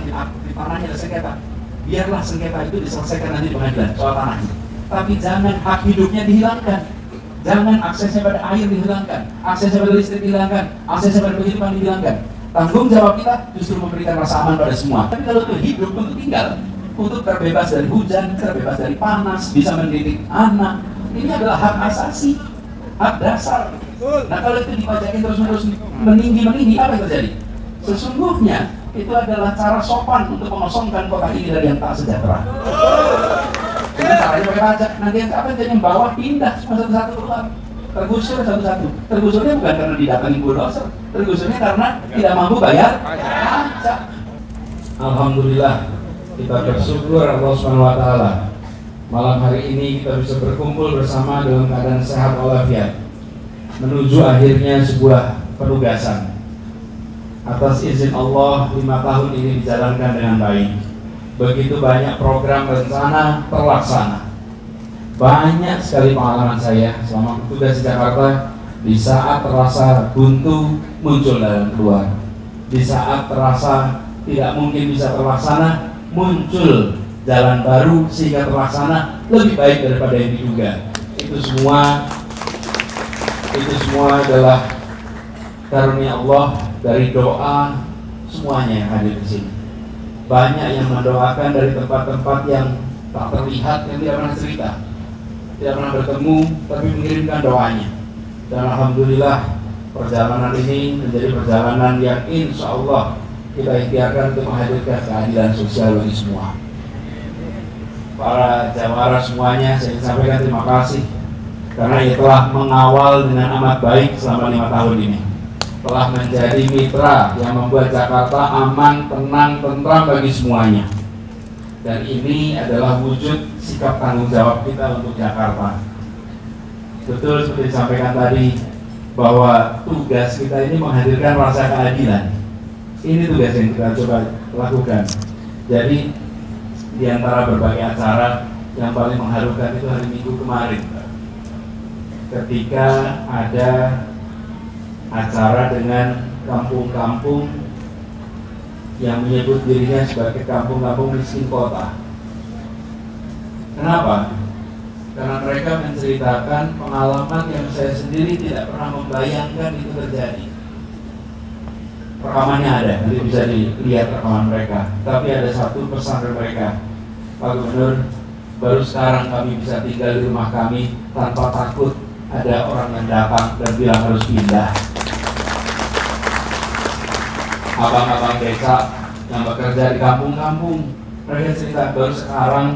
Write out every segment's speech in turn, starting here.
di tanahnya ada sengketa, biarlah sengketa itu diselesaikan nanti di pengadilan soal tanahnya. Tapi jangan hak hidupnya dihilangkan, jangan aksesnya pada air dihilangkan, aksesnya pada listrik dihilangkan, aksesnya pada kehidupan dihilangkan. Tanggung jawab kita justru memberikan rasa aman pada semua. Tapi kalau itu hidup untuk tinggal, untuk terbebas dari hujan, terbebas dari panas, bisa mendidik anak, ini adalah hak asasi, hak dasar. Nah kalau itu dipajakin terus-menerus meninggi, apa yang terjadi? Sesungguhnya itu adalah cara sopan untuk mengosongkan kota ini dari yang tak sejahtera. Dengan caranya pakai pajak, nanti yang apa jadi yang bawah pindah semua satu-satu keluar, tergusur satu-satu. Tergusurnya bukan karena didatangi bulldozer, tergusurnya karena tidak mampu bayar pajak. Alhamdulillah, kita bersyukur Allah SWT. Malam hari ini kita bisa berkumpul bersama dalam keadaan sehat walafiat, menuju akhirnya sebuah penugasan. Atas izin Allah, 5 tahun ini dijalankan dengan baik. Begitu banyak program rencana terlaksana. Banyak sekali pengalaman saya selama bertugas di Jakarta. Di saat terasa buntu, muncul jalan keluar. Di saat terasa tidak mungkin bisa terlaksana, muncul jalan baru sehingga terlaksana lebih baik daripada yang diduga. Itu semua adalah karunia Allah dari doa semuanya yang hadir di sini. Banyak yang mendoakan dari tempat-tempat yang tak terlihat, yang tidak pernah cerita, tidak pernah bertemu, tapi mengirimkan doanya. Dan alhamdulillah perjalanan ini menjadi perjalanan yang insya Allah kita ikhtiarkan untuk menghadirkan keadilan sosial bagi semua. Para jawara semuanya, saya ingin sampaikan terima kasih karena ia telah mengawal dengan amat baik selama 5 tahun ini. Telah menjadi mitra yang membuat Jakarta aman, tenang, tentram bagi semuanya. Dan ini adalah wujud sikap tanggung jawab kita untuk Jakarta. Betul seperti disampaikan tadi, bahwa tugas kita ini menghadirkan rasa keadilan. Ini tugas yang kita coba lakukan. Jadi di antara berbagai acara yang paling mengharukan itu hari Minggu kemarin, ketika ada acara dengan kampung-kampung yang menyebut dirinya sebagai kampung-kampung miskin kota. Kenapa? Karena mereka menceritakan pengalaman yang saya sendiri tidak pernah membayangkan itu terjadi. Rekamannya ada, nanti bisa dilihat rekaman mereka. Tapi ada satu pesan dari mereka, Pak Gubernur, baru sekarang kami bisa tinggal di rumah kami tanpa takut ada orang yang datang dan bilang harus pindah. Abang-abang desa yang bekerja di kampung-kampung, mereka cerita baru sekarang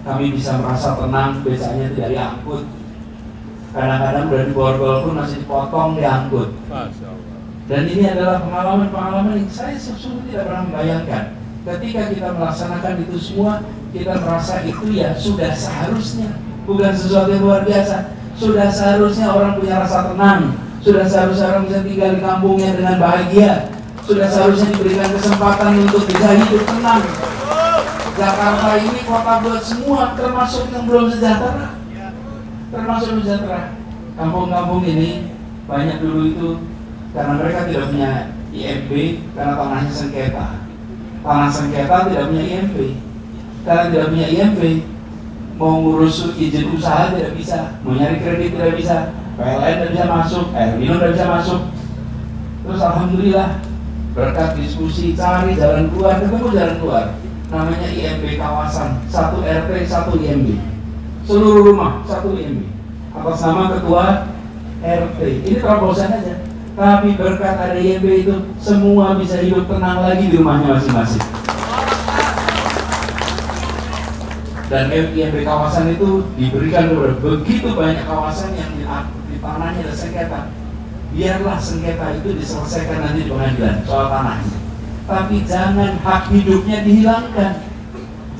kami bisa merasa tenang, becanya tidak diangkut. Kadang-kadang udah diborgol pun masih dipotong, diangkut. Dan ini adalah pengalaman-pengalaman yang saya sesungguhnya tidak pernah membayangkan. Ketika kita melaksanakan itu semua, kita merasa itu ya sudah seharusnya, bukan sesuatu yang luar biasa. Sudah seharusnya orang punya rasa tenang, sudah seharusnya orang bisa tinggal di kampungnya dengan bahagia, sudah seharusnya diberikan kesempatan untuk bisa hidup tenang. Jakarta ini kota buat semua, termasuk yang belum sejahtera. Termasuk sejahtera. Kampung-kampung ini banyak dulu itu karena mereka tidak punya IMB, karena tanahnya sengketa. Tanah sengketa tidak punya IMB. Karena tidak punya IMB, mau ngurus izin usaha tidak bisa, mau nyari kredit tidak bisa, PLN tidak bisa masuk, air minum tidak bisa masuk. Terus alhamdulillah berkat diskusi cari jalan keluar, ketemu jalan keluar. Namanya IMB kawasan, 1 RT 1 IMB, seluruh rumah 1 IMB atas nama ketua RT. Ini terobosan aja, tapi berkat ada IMB itu semua bisa hidup tenang lagi di rumahnya masing-masing. Dan IMB kawasan itu diberikan kepada begitu banyak kawasan yang di tanahnya ada sengketa. Biarlah sengketa itu diselesaikan nanti di pengadilan soal tanahnya. Tapi jangan hak hidupnya dihilangkan,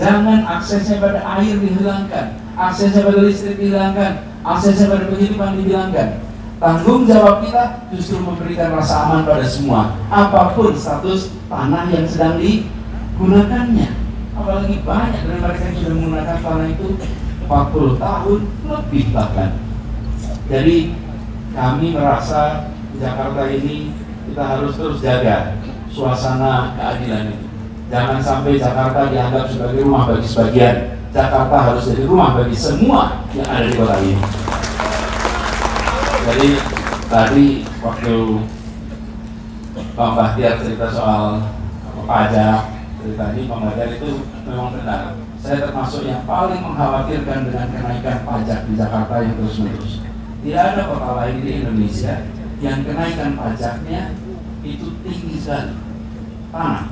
jangan aksesnya pada air dihilangkan, aksesnya pada listrik dihilangkan, aksesnya pada kehidupan dihilangkan. Tanggung jawab kita justru memberikan rasa aman pada semua, apapun status tanah yang sedang digunakannya. Apalagi banyak dari mereka yang sudah menggunakan tanah itu 40 tahun lebih bahkan. Jadi kami merasa di Jakarta ini kita harus terus jaga suasana keadilan itu. Jangan sampai Jakarta dianggap sebagai rumah bagi sebagian. Jakarta harus jadi rumah bagi semua yang ada di kota ini. Jadi tadi waktu Pak Bahtiar cerita soal pajak, cerita ini Pak Bahtiar itu memang benar. Saya termasuk yang paling mengkhawatirkan dengan kenaikan pajak di Jakarta yang terus-menerus. Tidak ada kota lain di Indonesia yang kenaikan pajaknya itu tinggi sekali. Tanah.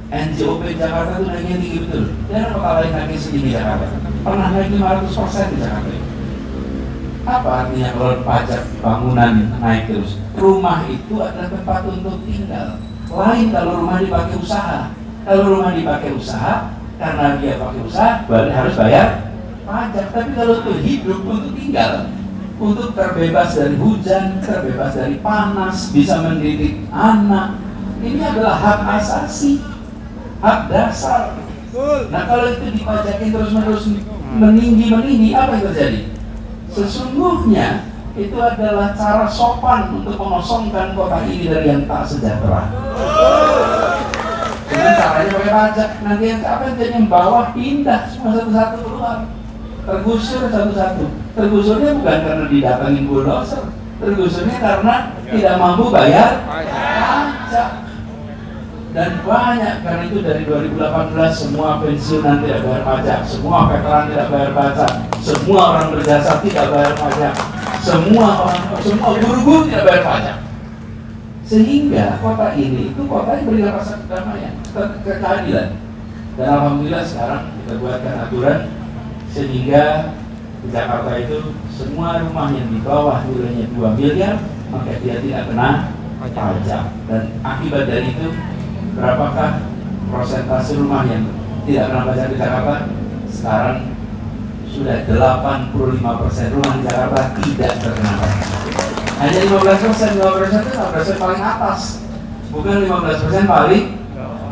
NJOP Jakarta itu naiknya tinggi betul. Tidak ada kota lain naiknya setinggi Jakarta. Pernah naik 500% di Jakarta. Apa artinya kalau pajak bangunan naik terus? Rumah itu adalah tempat untuk tinggal. Lain kalau rumah dipakai usaha. Kalau rumah dipakai usaha, karena dia pakai usaha, berarti harus bayar pajak. Tapi kalau untuk hidup, untuk tinggal, untuk terbebas dari hujan, terbebas dari panas, bisa mendidik anak, ini adalah hak asasi, hak dasar. Nah kalau itu dipajakin terus-menerus meninggi, apa yang terjadi? Sesungguhnya itu adalah cara sopan untuk mengosongkan kota ini dari yang tak sejahtera. Dengan caranya pakai pajak, nanti yang yang bawah pindah semua satu-satu keluar, tergusur satu-satu. Tergusurnya bukan karena didatangin bulldozer, tergusurnya karena tidak mampu bayar pajak. Dan banyak, karena itu dari 2018 semua pensiunan tidak bayar pajak, semua veteran tidak bayar pajak, semua orang berjasa tidak bayar pajak, semua guru-guru tidak bayar pajak. Sehingga kota ini itu kota yang berikan rasa kedamaian, keadilan. Dan alhamdulillah sekarang kita buatkan aturan sehingga di Jakarta itu semua rumah yang di bawah nilainya 2 miliar maka dia tidak kena pajak. Dan akibat dari itu berapakah persentase rumah yang tidak kena pajak di Jakarta? Sekarang sudah 85% rumah di Jakarta tidak terkena pajak. Hanya 15% itu 15% paling atas, bukan 15% paling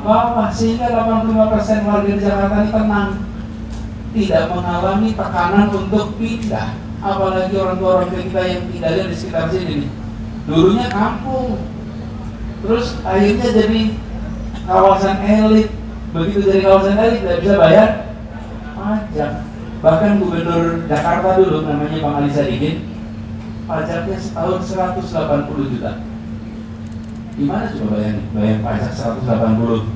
bawah. Sehingga 85% warga di Jakarta ini tenang, tidak mengalami tekanan untuk pindah. Apalagi orang-orang kita yang tinggalnya di sekitar sini nih. Dulunya kampung, terus akhirnya jadi kawasan elit. Begitu jadi kawasan elit tidak bisa bayar pajak. Bahkan gubernur Jakarta dulu namanya Bang Ali Sadikin, pajaknya setahun 180 juta. Gimana coba bayar pajak 180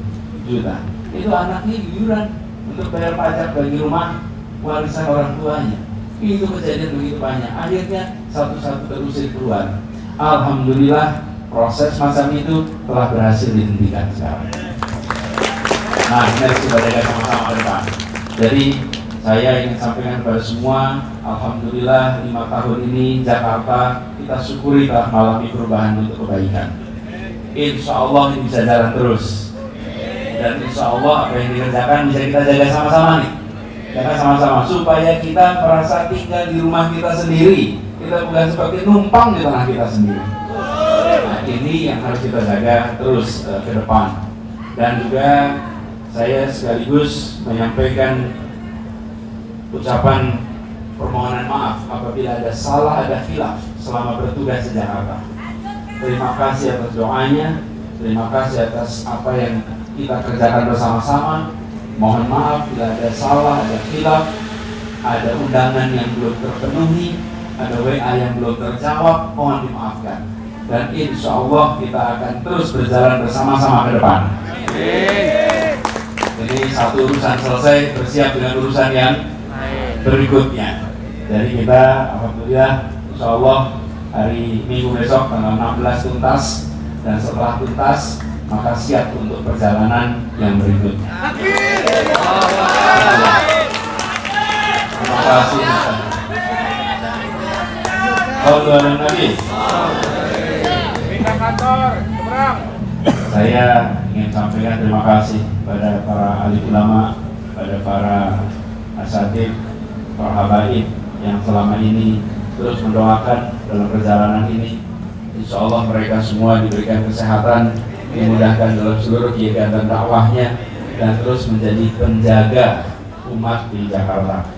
juta? Itu anaknya iuran untuk bayar pajak bagi rumah warisan orang tuanya. Itu kejadian begitu banyak. Akhirnya satu-satu terusir keluar. Alhamdulillah proses macam itu telah berhasil dihentikan sekarang. Nah, ini kita jaga sama-sama ke depan. Jadi saya ingin sampaikan kepada semua, alhamdulillah 5 tahun ini Jakarta kita syukuri telah mengalami perubahan untuk kebaikan. Insya Allah ini bisa jalan terus. Dan insya Allah apa yang dikerjakan bisa kita jaga sama-sama nih. Jaga sama-sama supaya kita merasa tinggal di rumah kita sendiri. Kita bukan seperti numpang di tanah kita sendiri. Nah, ini yang harus kita jaga terus ke depan. Dan juga saya sekaligus menyampaikan ucapan permohonan maaf apabila ada salah, ada khilaf selama bertugas di Jakarta. Terima kasih atas doanya, terima kasih atas apa yang kita kerjakan bersama-sama. Mohon maaf bila ada salah, ada khilaf, ada undangan yang belum terpenuhi, ada WA yang belum terjawab, mohon dimaafkan. Dan insya Allah kita akan terus berjalan bersama-sama ke depan. Jadi satu urusan selesai, bersiap dengan urusan yang berikutnya. Jadi kita alhamdulillah insya Allah hari Minggu besok tanggal 16 tuntas, dan setelah tuntas maka siap untuk perjalanan yang berikutnya. Terima kasih. Saudara Nabi. Saya ingin sampaikan terima kasih pada para ahli ulama, pada para asatidz, para habaib yang selama ini terus mendoakan dalam perjalanan ini. Insya Allah mereka semua diberikan kesehatan, dimudahkan dalam seluruh kegiatan dakwahnya, dan terus menjadi penjaga umat di Jakarta.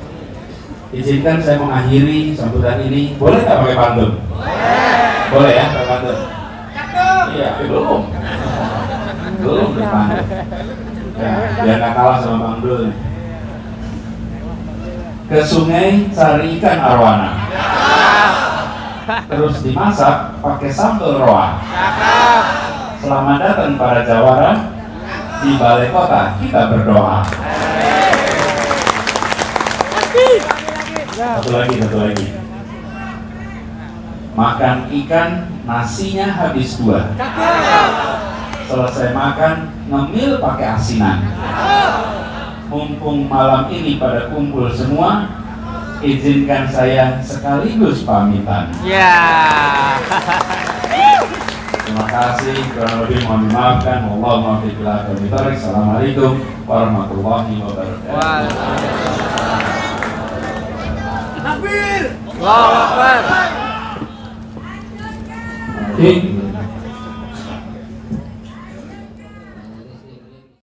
Izinkan saya mengakhiri sambutan ini. Boleh nggak pakai pantun? Boleh ya, pakai pantun? Iya, belum. belum depan. Ya, biar nggak kalah sama Bang Dul nih. Ke sungai cari ikan arwana. Terus dimasak pakai sambal roa. Selamat datang para jawara di balai kota, kita berdoa. Satu lagi. Makan ikan, nasinya habis 2. Selesai makan, ngemil pakai asinan. Mumpung malam ini pada kumpul semua, izinkan saya sekaligus pamitan. Terima kasih, kurang lebih mohon dimaafkan. Wallahumma billahi. Assalamualaikum warahmatullahi wabarakatuh. Takbir. Allahu Akbar.